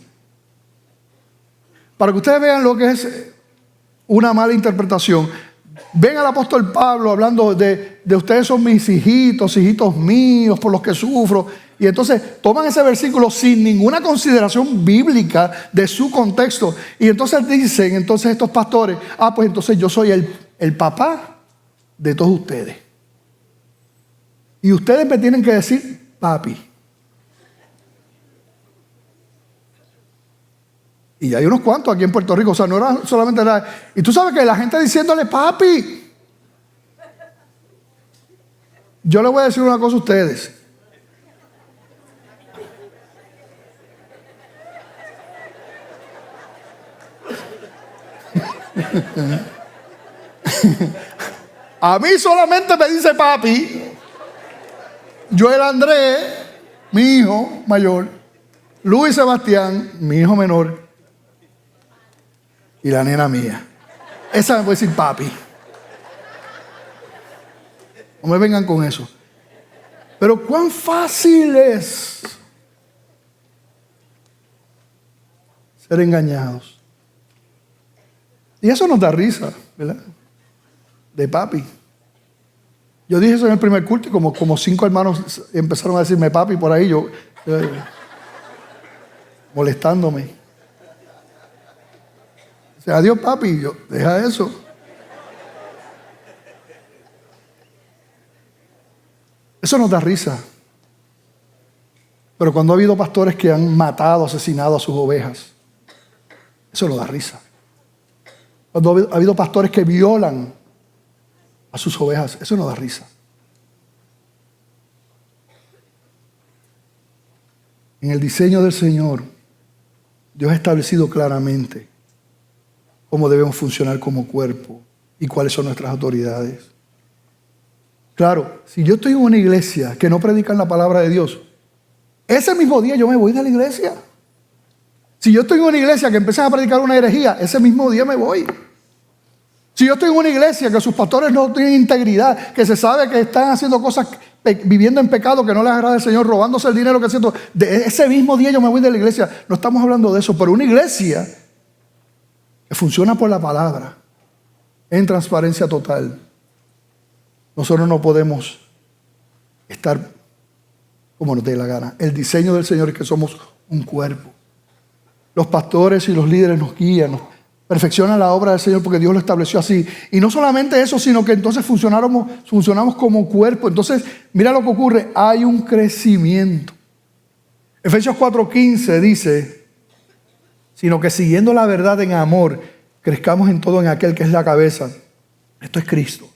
Para que ustedes vean lo que es una mala interpretación. Ven al apóstol Pablo hablando de ustedes son mis hijitos, hijitos míos, por los que sufro. Y entonces toman ese versículo sin ninguna consideración bíblica de su contexto. Y entonces dicen, entonces estos pastores, pues entonces yo soy el papá de todos ustedes. Y ustedes me tienen que decir papi. Y hay unos cuantos aquí en Puerto Rico, o sea, no era solamente nada. Y tú sabes que la gente diciéndole papi. Yo le voy a decir una cosa a ustedes. A mí solamente me dice papi Joel Andrés, mi hijo mayor, Luis Sebastián, mi hijo menor, y la nena mía. Esa me puede decir papi. No me vengan con eso. Pero cuán fácil es ser engañados. Y eso nos da risa, ¿verdad? De papi. Yo dije eso en el primer culto y como 5 hermanos empezaron a decirme papi por ahí, yo molestándome. O sea, adiós papi, yo, deja eso. Eso nos da risa. Pero cuando ha habido pastores que han matado, asesinado a sus ovejas, eso nos da risa. Cuando ha habido pastores que violan a sus ovejas, eso nos da risa. En el diseño del Señor, Dios ha establecido claramente cómo debemos funcionar como cuerpo y cuáles son nuestras autoridades. Claro, si yo estoy en una iglesia que no predican la palabra de Dios, ese mismo día yo me voy de la iglesia. Si yo estoy en una iglesia que empiezan a predicar una herejía, ese mismo día me voy. Si yo estoy en una iglesia que sus pastores no tienen integridad, que se sabe que están haciendo cosas, viviendo en pecado, que no les agrada al Señor, robándose el dinero que siento, de ese mismo día yo me voy de la iglesia. No estamos hablando de eso, pero una iglesia que funciona por la palabra, en transparencia total. Nosotros no podemos estar como nos dé la gana. El diseño del Señor es que somos un cuerpo. Los pastores y los líderes nos guían, nos perfeccionan la obra del Señor porque Dios lo estableció así. Y no solamente eso, sino que entonces funcionamos como cuerpo. Entonces, mira lo que ocurre. Hay un crecimiento. Efesios 4:15 dice, sino que siguiendo la verdad en amor, crezcamos en todo en aquel que es la cabeza. Esto es Cristo.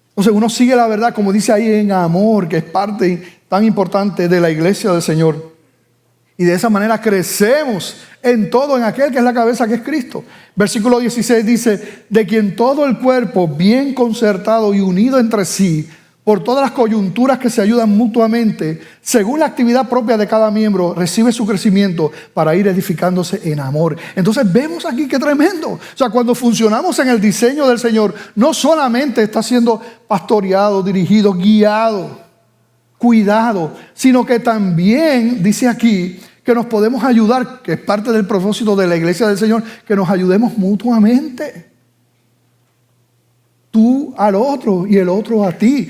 Entonces uno sigue la verdad, como dice ahí, en amor, que es parte tan importante de la iglesia del Señor. Y de esa manera crecemos en todo en aquel que es la cabeza, que es Cristo. Versículo 16 dice, de quien todo el cuerpo, bien concertado y unido entre sí, por todas las coyunturas que se ayudan mutuamente, según la actividad propia de cada miembro, recibe su crecimiento para ir edificándose en amor. Entonces vemos aquí qué tremendo. O sea, cuando funcionamos en el diseño del Señor, no solamente está siendo pastoreado, dirigido, guiado, cuidado, sino que también, dice aquí, que nos podemos ayudar, que es parte del propósito de la iglesia del Señor, que nos ayudemos mutuamente. Tú al otro y el otro a ti.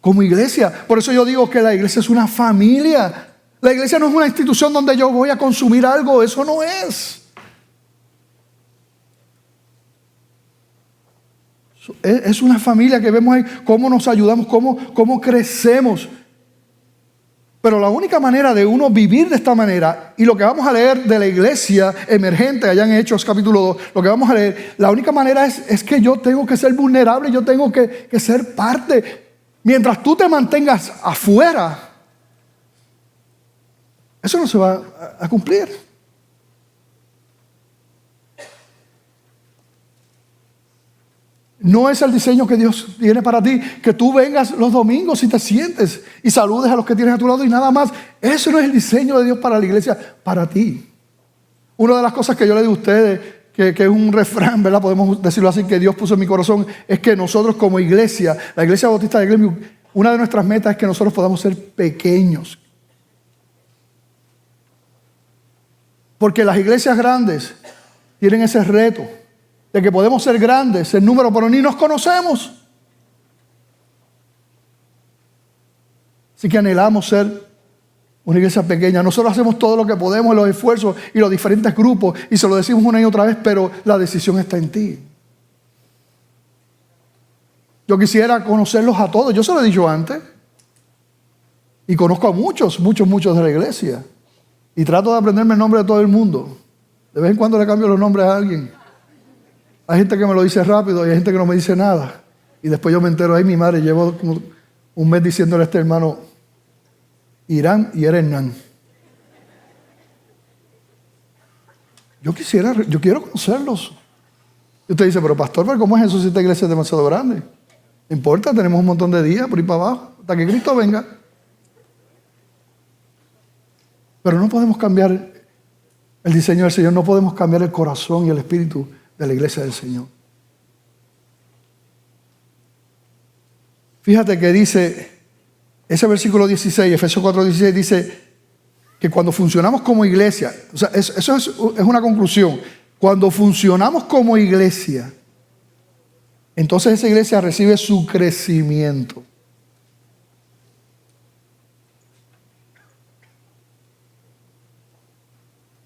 Como iglesia. Por eso yo digo que la iglesia es una familia. La iglesia no es una institución donde yo voy a consumir algo. Eso no es. Es una familia que vemos ahí cómo nos ayudamos, cómo crecemos. Pero la única manera de uno vivir de esta manera, y lo que vamos a leer de la iglesia emergente allá en Hechos capítulo 2, lo que vamos a leer, la única manera es que yo tengo que ser vulnerable, yo tengo que ser parte. Mientras tú te mantengas afuera, eso no se va a cumplir. No es el diseño que Dios tiene para ti, que tú vengas los domingos y te sientes y saludes a los que tienes a tu lado y nada más. Eso no es el diseño de Dios para la iglesia, para ti. Una de las cosas que yo le digo a ustedes, que es un refrán, ¿verdad? Podemos decirlo así, que Dios puso en mi corazón, es que nosotros como iglesia, la iglesia bautista de Glenview, una de nuestras metas es que nosotros podamos ser pequeños. Porque las iglesias grandes tienen ese reto de que podemos ser grandes en número, pero ni nos conocemos. Así que anhelamos ser una iglesia pequeña. Nosotros hacemos todo lo que podemos, los esfuerzos y los diferentes grupos, y se lo decimos una y otra vez, pero la decisión está en ti. Yo quisiera conocerlos a todos. Yo se lo he dicho antes. Y conozco a muchos de la iglesia. Y trato de aprenderme el nombre de todo el mundo. De vez en cuando le cambio los nombres a alguien. Hay gente que me lo dice rápido y hay gente que no me dice nada. Y después yo me entero, ahí mi madre, llevo como un mes diciéndole a este hermano Irán y era Hernán. Yo quiero conocerlos. Y usted dice, pero pastor, ¿pero cómo es eso si esta iglesia es demasiado grande? No importa, tenemos un montón de días por ir para abajo, hasta que Cristo venga. Pero no podemos cambiar el diseño del Señor, no podemos cambiar el corazón y el espíritu de la iglesia del Señor. Fíjate que dice, ese versículo 16, Efesios 4:16, dice que cuando funcionamos como iglesia, o sea, eso es una conclusión. Cuando funcionamos como iglesia, entonces esa iglesia recibe su crecimiento.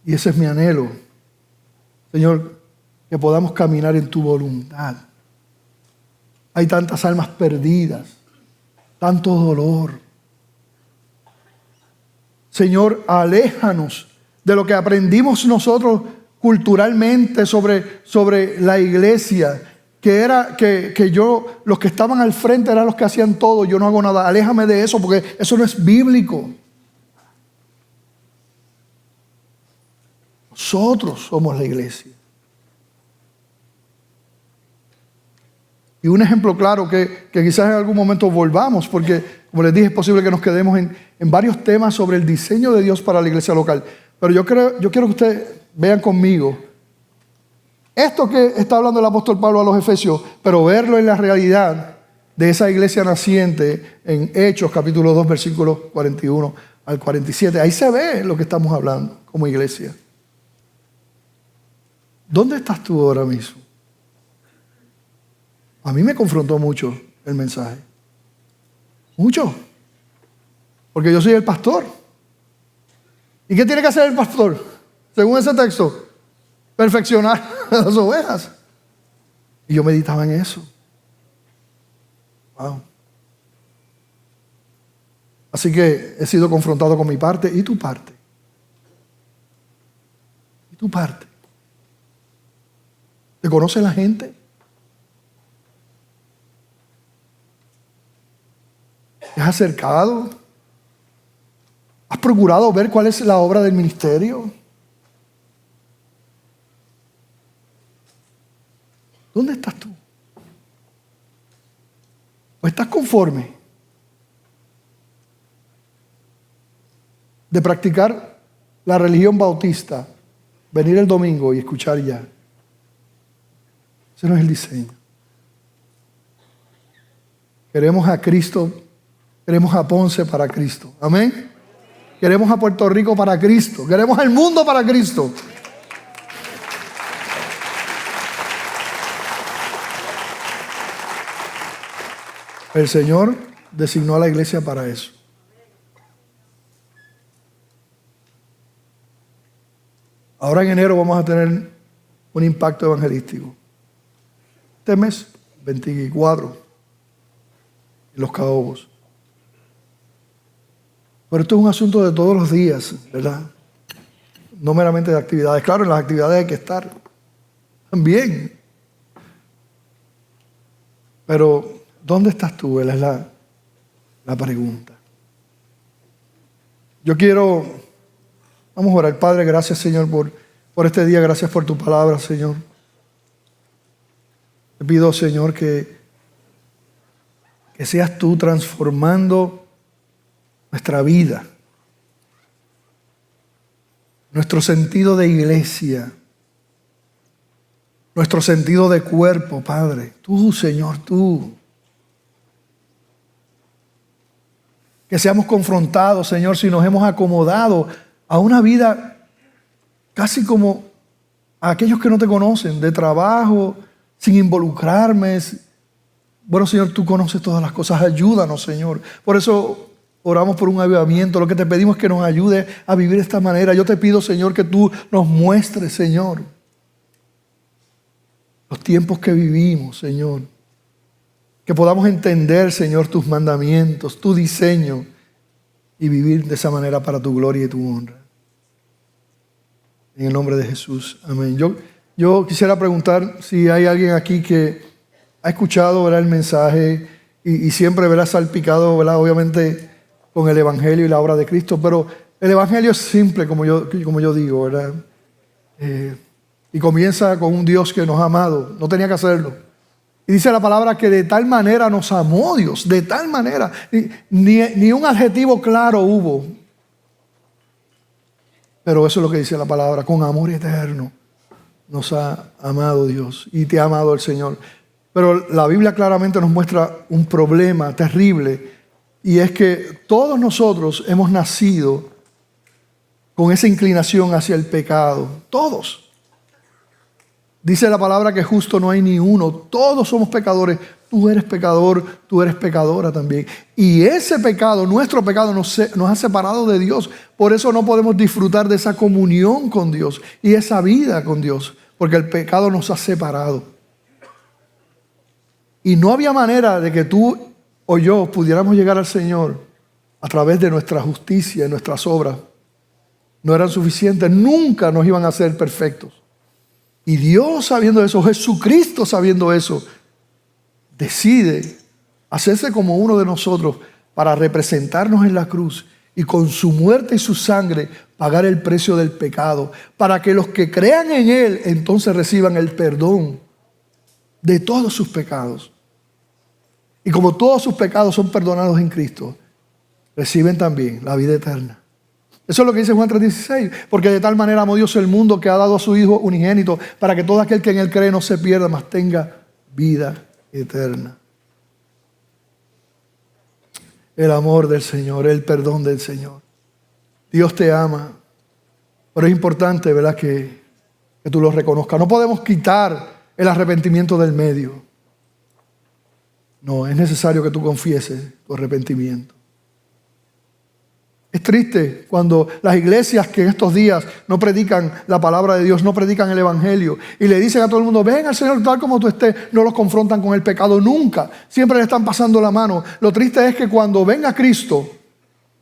Y ese es mi anhelo, Señor, que podamos caminar en tu voluntad. Hay tantas almas perdidas, tanto dolor. Señor, aléjanos de lo que aprendimos nosotros culturalmente sobre la iglesia, que era que los que estaban al frente eran los que hacían todo, yo no hago nada. Aléjame de eso porque eso no es bíblico. Nosotros somos la iglesia. Y un ejemplo claro que quizás en algún momento volvamos, porque como les dije, es posible que nos quedemos en varios temas sobre el diseño de Dios para la iglesia local. Pero yo quiero que ustedes vean conmigo esto que está hablando el apóstol Pablo a los Efesios, pero verlo en la realidad de esa iglesia naciente en Hechos capítulo 2 versículos 41 al 47. Ahí se ve lo que estamos hablando como iglesia. ¿Dónde estás tú ahora mismo? A mí me confrontó mucho el mensaje. Mucho. Porque yo soy el pastor. ¿Y qué tiene que hacer el pastor? Según ese texto, perfeccionar a las ovejas. Y yo meditaba en eso. Wow. Así que he sido confrontado con mi parte y tu parte. ¿Y tu parte? ¿Te conoce la gente? ¿Te has acercado? ¿Has procurado ver cuál es la obra del ministerio? ¿Dónde estás tú? ¿O estás conforme de practicar la religión bautista, venir el domingo y escuchar ya? Ese no es el diseño. Queremos a Cristo, queremos a Ponce para Cristo. Amén. Queremos a Puerto Rico para Cristo. Queremos al mundo para Cristo. El Señor designó a la iglesia para eso. Ahora en enero vamos a tener un impacto evangelístico. Este mes, 24, en Los Caobos. Pero esto es un asunto de todos los días, ¿verdad? No meramente de actividades. Claro, en las actividades hay que estar también. Pero, ¿dónde estás tú? Esa es la pregunta. Yo quiero, vamos a orar. Padre, gracias, Señor, por este día. Gracias por tu palabra, Señor. Te pido, Señor, que seas tú transformando nuestra vida, nuestro sentido de iglesia, nuestro sentido de cuerpo, Padre. Tú, Señor, tú. Que seamos confrontados, Señor, si nos hemos acomodado a una vida casi como a aquellos que no te conocen, de trabajo, sin involucrarme. Bueno, Señor, tú conoces todas las cosas. Ayúdanos, Señor. Por eso oramos por un avivamiento. Lo que te pedimos es que nos ayude a vivir de esta manera. Yo te pido, Señor, que tú nos muestres, Señor, los tiempos que vivimos, Señor. Que podamos entender, Señor, tus mandamientos, tu diseño y vivir de esa manera para tu gloria y tu honra. En el nombre de Jesús. Amén. Yo quisiera preguntar si hay alguien aquí que ha escuchado, ¿verdad?, el mensaje y siempre, ¿verdad?, salpicado, ¿verdad?, obviamente con el Evangelio y la obra de Cristo, pero el Evangelio es simple, como yo digo, ¿verdad? Y comienza con un Dios que nos ha amado, no tenía que hacerlo. Y dice la palabra que de tal manera nos amó Dios, de tal manera, ni un adjetivo claro hubo. Pero eso es lo que dice la palabra, con amor eterno nos ha amado Dios y te ha amado el Señor. Pero la Biblia claramente nos muestra un problema terrible, y es que todos nosotros hemos nacido con esa inclinación hacia el pecado. Todos. Dice la palabra que justo no hay ni uno. Todos somos pecadores. Tú eres pecador, tú eres pecadora también. Y ese pecado, nuestro pecado, nos ha separado de Dios. Por eso no podemos disfrutar de esa comunión con Dios y esa vida con Dios, porque el pecado nos ha separado. Y no había manera de que tú o yo pudiéramos llegar al Señor a través de nuestra justicia y nuestras obras. No eran suficientes, nunca nos iban a hacer perfectos. Y Dios, sabiendo eso, Jesucristo sabiendo eso, decide hacerse como uno de nosotros para representarnos en la cruz y con su muerte y su sangre pagar el precio del pecado, para que los que crean en Él entonces reciban el perdón de todos sus pecados. Y como todos sus pecados son perdonados en Cristo, reciben también la vida eterna. Eso es lo que dice Juan 3:16. Porque de tal manera amó Dios el mundo que ha dado a su Hijo unigénito para que todo aquel que en él cree no se pierda, mas tenga vida eterna. El amor del Señor, el perdón del Señor. Dios te ama, pero es importante, ¿verdad?, que tú lo reconozcas. No podemos quitar el arrepentimiento del medio. No, es necesario que tú confieses tu arrepentimiento. Es triste cuando las iglesias que en estos días no predican la palabra de Dios, no predican el evangelio y le dicen a todo el mundo, ven al Señor tal como tú estés, no los confrontan con el pecado nunca. Siempre le están pasando la mano. Lo triste es que cuando venga Cristo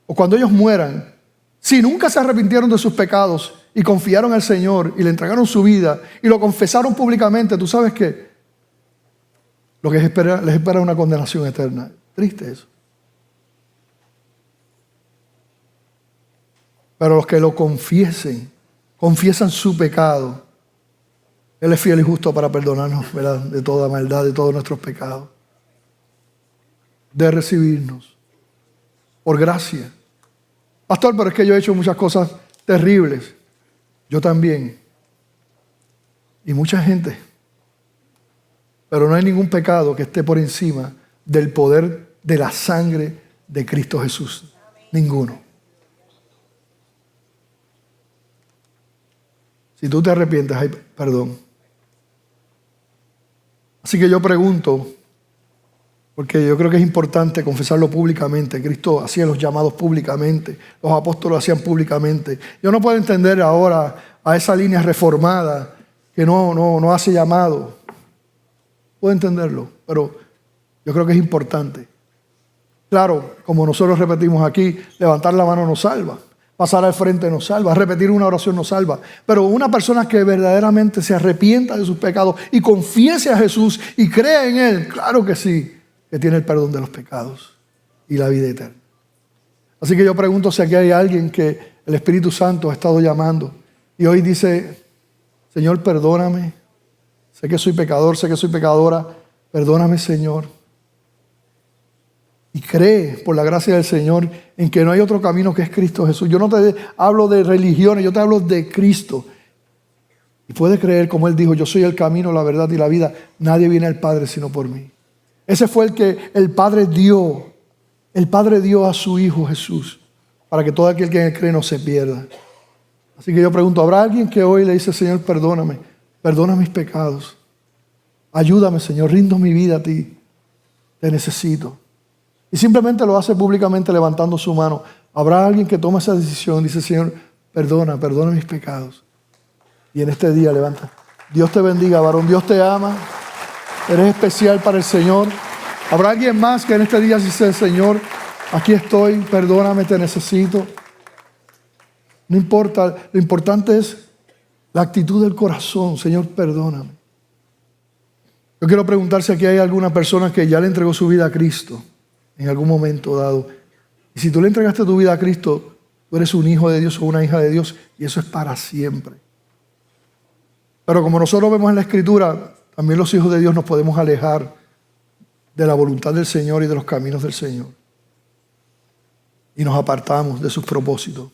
o cuando ellos mueran, si nunca se arrepintieron de sus pecados y confiaron al Señor y le entregaron su vida y lo confesaron públicamente, ¿tú sabes qué? Lo que les espera es una condenación eterna. Triste eso. Pero los que lo confiesan su pecado, Él es fiel y justo para perdonarnos, ¿verdad?, de toda maldad, de todos nuestros pecados. De recibirnos por gracia. Pastor, pero es que yo he hecho muchas cosas terribles. Yo también. Y mucha gente. Pero no hay ningún pecado que esté por encima del poder de la sangre de Cristo Jesús. Ninguno. Si tú te arrepientes, hay perdón. Así que yo pregunto, porque yo creo que es importante confesarlo públicamente. Cristo hacía los llamados públicamente, los apóstoles hacían públicamente. Yo no puedo entender ahora a esa línea reformada que no hace llamado. Puedo entenderlo, pero yo creo que es importante. Claro, como nosotros repetimos aquí, levantar la mano nos salva. Pasar al frente nos salva, repetir una oración nos salva. Pero una persona que verdaderamente se arrepienta de sus pecados y confiese a Jesús y crea en Él, claro que sí, que tiene el perdón de los pecados y la vida eterna. Así que yo pregunto si aquí hay alguien que el Espíritu Santo ha estado llamando y hoy dice, Señor, perdóname. Sé que soy pecador, sé que soy pecadora. Perdóname, Señor. Y cree por la gracia del Señor en que no hay otro camino que es Cristo Jesús. Yo no te hablo de religiones, yo te hablo de Cristo. Y puedes creer, como Él dijo, yo soy el camino, la verdad y la vida. Nadie viene al Padre sino por mí. Ese fue el que el Padre dio. El Padre dio a su Hijo Jesús para que todo aquel que en Él cree no se pierda. Así que yo pregunto, ¿habrá alguien que hoy le dice, Señor, perdóname, perdona mis pecados? Ayúdame, Señor, rindo mi vida a ti. Te necesito. Y simplemente lo hace públicamente levantando su mano. Habrá alguien que toma esa decisión, dice, Señor, perdona mis pecados. Y en este día levanta. Dios te bendiga, varón. Dios te ama. Eres especial para el Señor. Habrá alguien más que en este día dice, Señor, aquí estoy, perdóname, te necesito. No importa, lo importante es la actitud del corazón. Señor, perdóname. Yo quiero preguntar si aquí hay alguna persona que ya le entregó su vida a Cristo en algún momento dado. Y si tú le entregaste tu vida a Cristo, tú eres un hijo de Dios o una hija de Dios y eso es para siempre. Pero como nosotros vemos en la Escritura, también los hijos de Dios nos podemos alejar de la voluntad del Señor y de los caminos del Señor. Y nos apartamos de sus propósitos.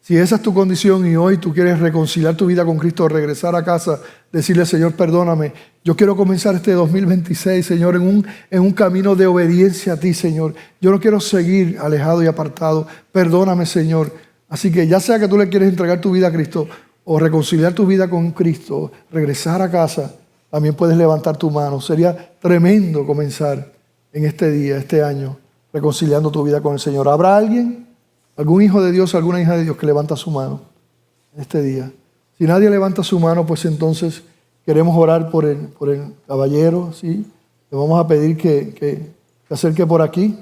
Si esa es tu condición y hoy tú quieres reconciliar tu vida con Cristo, regresar a casa, decirle, Señor, perdóname. Yo quiero comenzar este 2026, Señor, en un camino de obediencia a ti, Señor. Yo no quiero seguir alejado y apartado. Perdóname, Señor. Así que ya sea que tú le quieres entregar tu vida a Cristo o reconciliar tu vida con Cristo, regresar a casa, también puedes levantar tu mano. Sería tremendo comenzar en este día, este año, reconciliando tu vida con el Señor. ¿Habrá alguien? ¿Algún hijo de Dios, alguna hija de Dios que levanta su mano en este día? Si nadie levanta su mano, pues entonces queremos orar por el caballero, ¿sí? Le vamos a pedir que se acerque por aquí.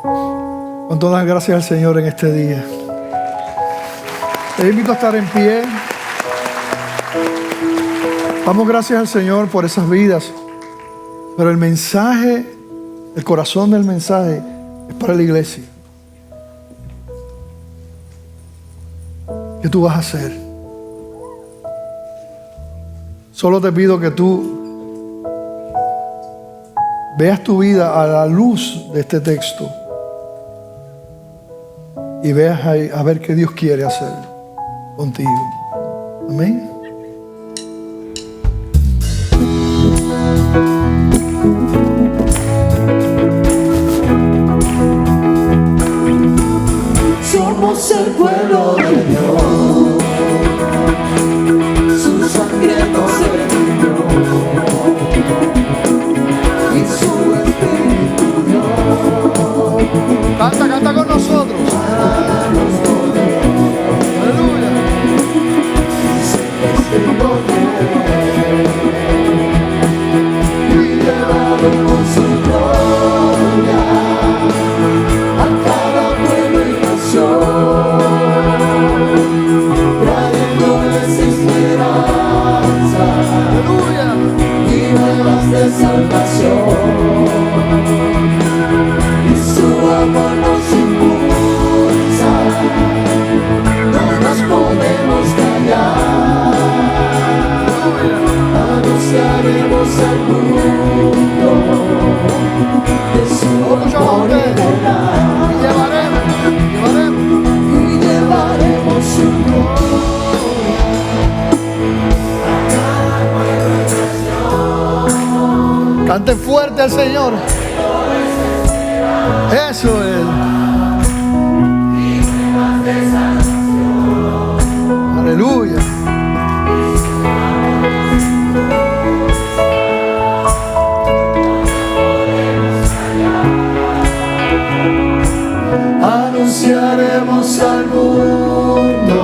Con todas las gracias al Señor en este día. Te invito a estar en pie. Damos gracias al Señor por esas vidas. Pero el mensaje, el corazón del mensaje es para la iglesia. ¿Qué tú vas a hacer? Solo te pido que tú veas tu vida a la luz de este texto y veas ahí a ver qué Dios quiere hacer contigo. Amén. Somos el pueblo de Dios, su sangre nos redimió y su espíritu dio. Canta con nosotros. Aleluya. Y llevaremos su gloria a cada pueblo y nación, trayéndoles esperanza y nuevas de salvación. Y su amor nos impulsa, no nos podemos callar. Anunciaremos al mundo de su amor y verdad. Y llevaremos su gloria a cada pueblo y nación. Canten fuerte al Señor. Eso es. Aleluya. Anunciaremos al mundo,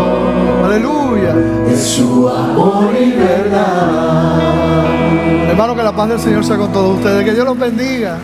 Aleluya. de su amor y verdad. Hermano, que la paz del Señor sea con todos ustedes. Que Dios los bendiga.